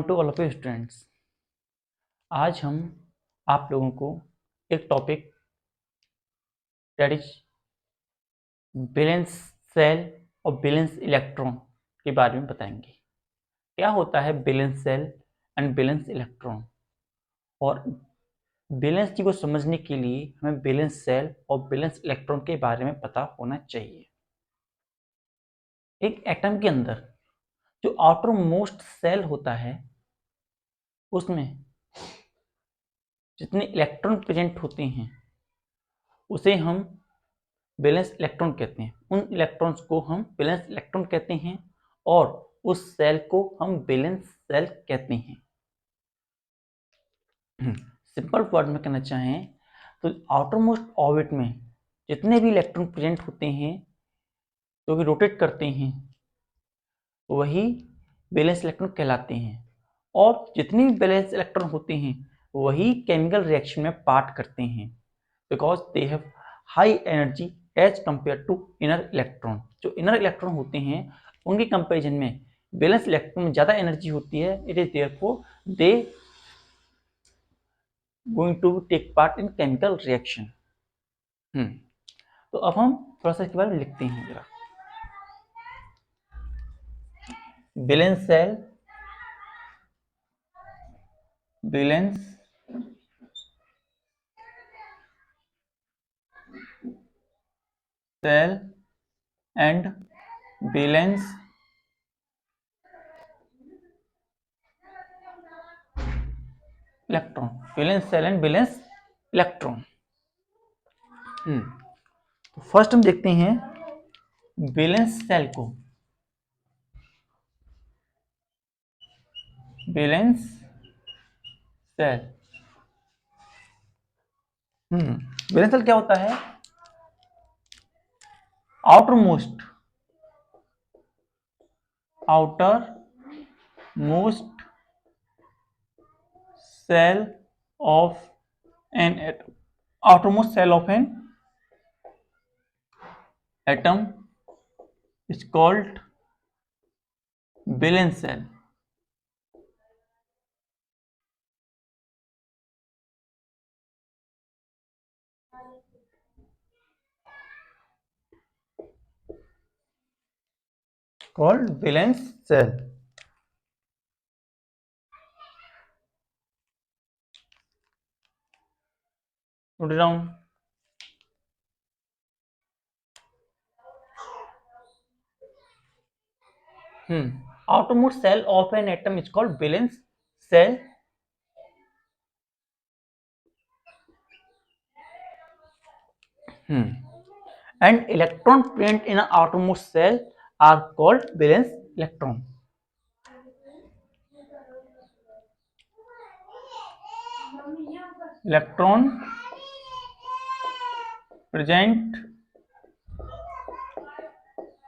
To all of you students. आज हम आप लोगों को एक topic that is valence shell और बैलेंस इलेक्ट्रॉन के बारे में बताएंगे। क्या होता है valence shell and valence electron, और बैलेंस चीज को समझने के लिए हमें बैलेंस सेल और बैलेंस इलेक्ट्रॉन के बारे में पता होना चाहिए। एक एटम के अंदर जो आउटर मोस्ट सेल होता है उसमें जितने इलेक्ट्रॉन प्रेजेंट होते हैं उसे हम बैलेंस इलेक्ट्रॉन कहते हैं। उन इलेक्ट्रॉन्स को हम बैलेंस इलेक्ट्रॉन कहते हैं और उस सेल को हम बैलेंस सेल कहते हैं। सिंपल वर्ड में कहना चाहें तो आउटर मोस्ट ऑर्बिट में जितने भी इलेक्ट्रॉन प्रेजेंट होते हैं जो कि रोटेट करते हैं वही बैलेंस इलेक्ट्रॉन कहलाते हैं, और जितने भी बैलेंस इलेक्ट्रॉन होते हैं वही केमिकल रिएक्शन में पार्ट करते हैं because they have high energy as compare to inner electron. जो इनर इलेक्ट्रॉन होते हैं उनके कंपैरिजन में बैलेंस इलेक्ट्रॉन में ज़्यादा एनर्जी होती है। It is therefore they going to take part in chemical reaction. तो अब हम थोड़ा सा इसके बारे में लिखते हैं जरा। Valence shell, valence shell and valence electron, valence shell and valence electron. तो फर्स्ट हम देखते हैं बैलेंस सेल को। बैलेंस सेल, बैलेंस सेल क्या होता है? Outermost shell of an atom, outermost cell of an atom is called valence cell. Called valence cell. Note it down. Outermost cell of an atom is called valence cell. And electron present in an outermost cell are called valence electron. Electron present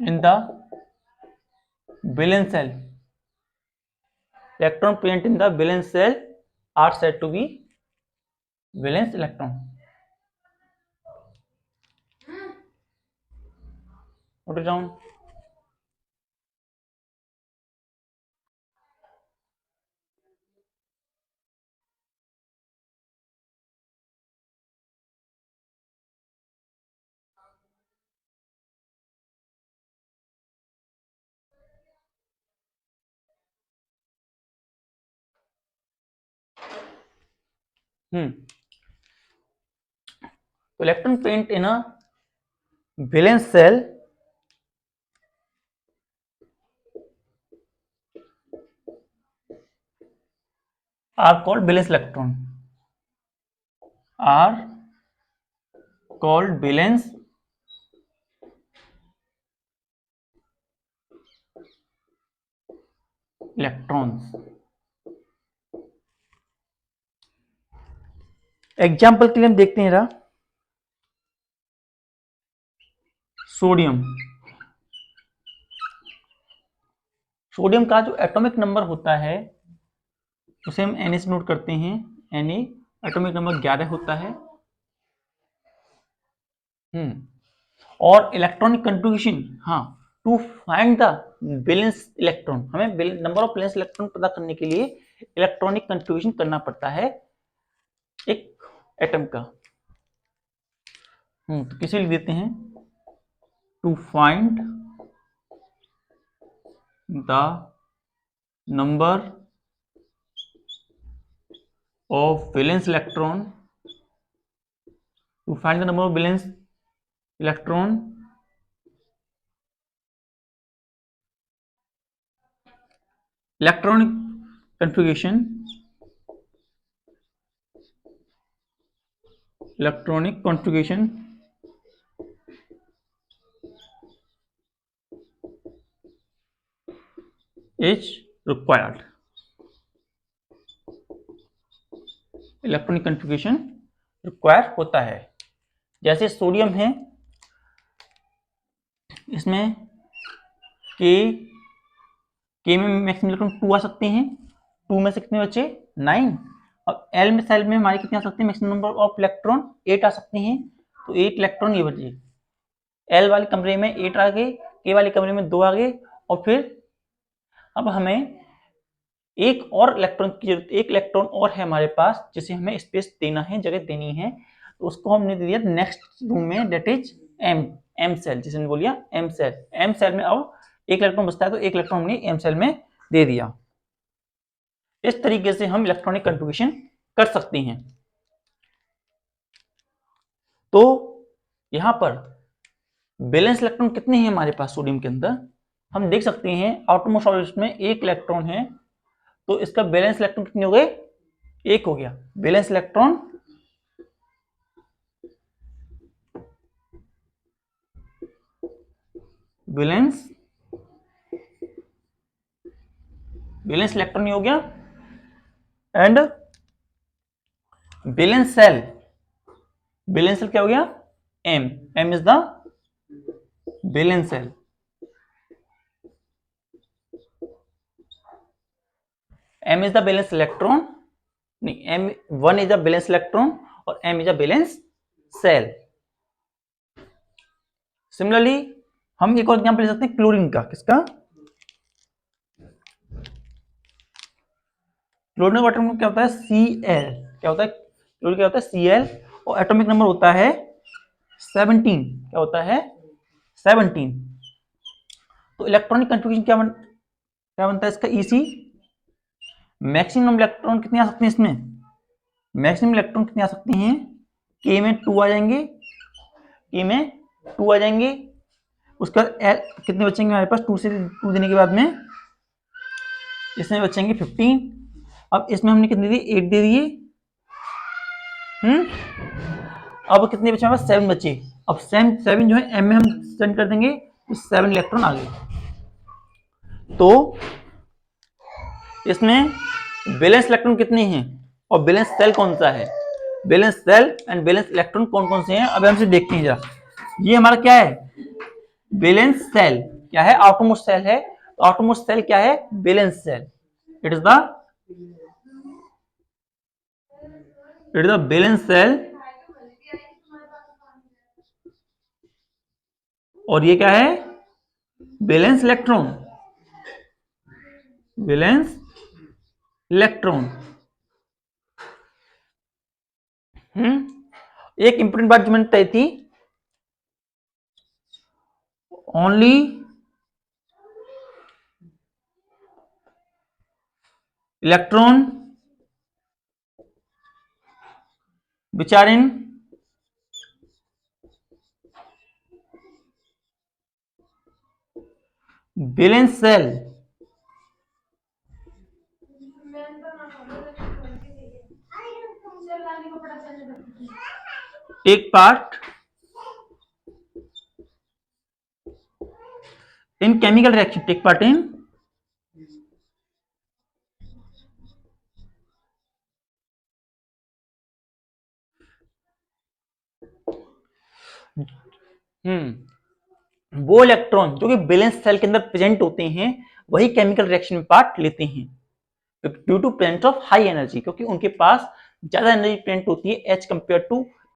in the valence cell. Electron present in the valence cell are said to be valence electron. Note it down. So electron present in a valence cell are called valence electron. Are called valence electrons. Example के लिए हम देखते हैं sodium. Sodium का जो atomic number होता है उसे हम Na से नोट करते हैं। Na एटॉमिक नंबर 11 होता है। और electronic contribution, to find the balance electron, हमें नंबर ऑफ बैलेंस इलेक्ट्रॉन पता करने के लिए इलेक्ट्रॉनिक कॉन्फ़िगरेशन करना पड़ता है एक एटम का। तो किसे लिख देते हैं, to find the number of valence electron, to find the number of valence electron electronic configuration is required। Electronic configuration require होता है। जैसे सोडियम है, इसमें के में मैक्सिमम इलेक्ट्रॉन 2 आ सकते हैं, 2 में से कितने बचे 9। अब एल में सेल में हमारे कितने आ सकते हैं, मैक्सिमम नंबर ऑफ इलेक्ट्रॉन 8 आ सकते हैं, तो 8 इलेक्ट्रॉन ये बचे। एल वाले कमरे में 8 आ गए, के वाले कमरे में 2 आ गए, और फिर अब हमें एक और इलेक्ट्रॉन की जरूरत, एक इलेक्ट्रॉन और है हमारे पास जिसे हमें स्पेस देना है, जगह देनी है, तो उसको हमने दे दिया नेक्स्ट रूम में, दैट इज एम सेल, जिसे हमने बोलिया एम सेल में अब एक इलेक्ट्रॉन बचता है, तो एक इलेक्ट्रॉन हमने एम सेल में दे दिया। इस तरीके से हम इलेक्ट्रॉनिक कॉन्फ़िगरेशन कर सकते हैं। तो यहां पर बैलेंस इलेक्ट्रॉन कितने हैं हमारे पास सोडियम के अंदर, हम देख सकते हैं आउटरमोस्ट ऑर्बिट में एक इलेक्ट्रॉन है, तो इसका बैलेंस इलेक्ट्रॉन कितने हो गए, एक हो गया। बैलेंस इलेक्ट्रॉन इलेक्ट्रॉन हो गया। एंड बैलेंस सेल क्या हो गया, M is the balance cell. M is the balance electron, नहीं, M one is the balance electron और M is the balance cell. Similarly हम एक और एग्जांपल ले सकते हैं क्लोरीन का। किसका, क्लोरीन वाटर में क्या होता है, Cl, क्या होता है क्लोरीन, क्या होता है Cl, और एटॉमिक नंबर होता है 17। क्या होता है 17। तो इलेक्ट्रॉनिक कॉन्फ़िगरेशन क्या बनता है इसका, Ec। मैक्सिमम इलेक्ट्रॉन कितने आ सकते हैं इसमें, मैक्सिमम इलेक्ट्रॉन कितने आ सकते हैं, K में 2 आ जाएंगे, K में 2 आ जाएंगे। उसका L कितने बचेंगे हमारे पास, 2 से 2 देने के बाद में इसमें बचेंगे 15। अब इसमें हमने कितने दिए, 8 दे दिए। अब कितने बचे हमारे पास, 7 बचे। अब 7 जो है एम में हम सेंड कर देंगे, तो 7 इलेक्ट्रॉन आ गए। तो इसमें बैलेंस इलेक्ट्रॉन कितने हैं और बैलेंस सेल कौन सा है, valence shell and valence electron कौन कौन से हैं, अब हमसे देखते हैं जरा। ये हमारा क्या है, बैलेंस सेल क्या है, आउटरमोस्ट सेल है। तो आउटरमोस्ट सेल क्या है, valence shell. It is the balance shell. और ये क्या है, बैलेंस इलेक्ट्रॉन, एक इंपोर्टेंट बात जो मैंने तय थी, only electron which are in valence cell take part in chemical reaction, take part in वो इलेक्ट्रॉन जो कि बैलेंस सेल के अंदर प्रेजेंट होते हैं वही केमिकल रिएक्शन में पार्ट लेते हैं, due to presence of high energy, क्योंकि उनके पास ज्यादा एनर्जी प्रेजेंट होती है एज कंपेयर टू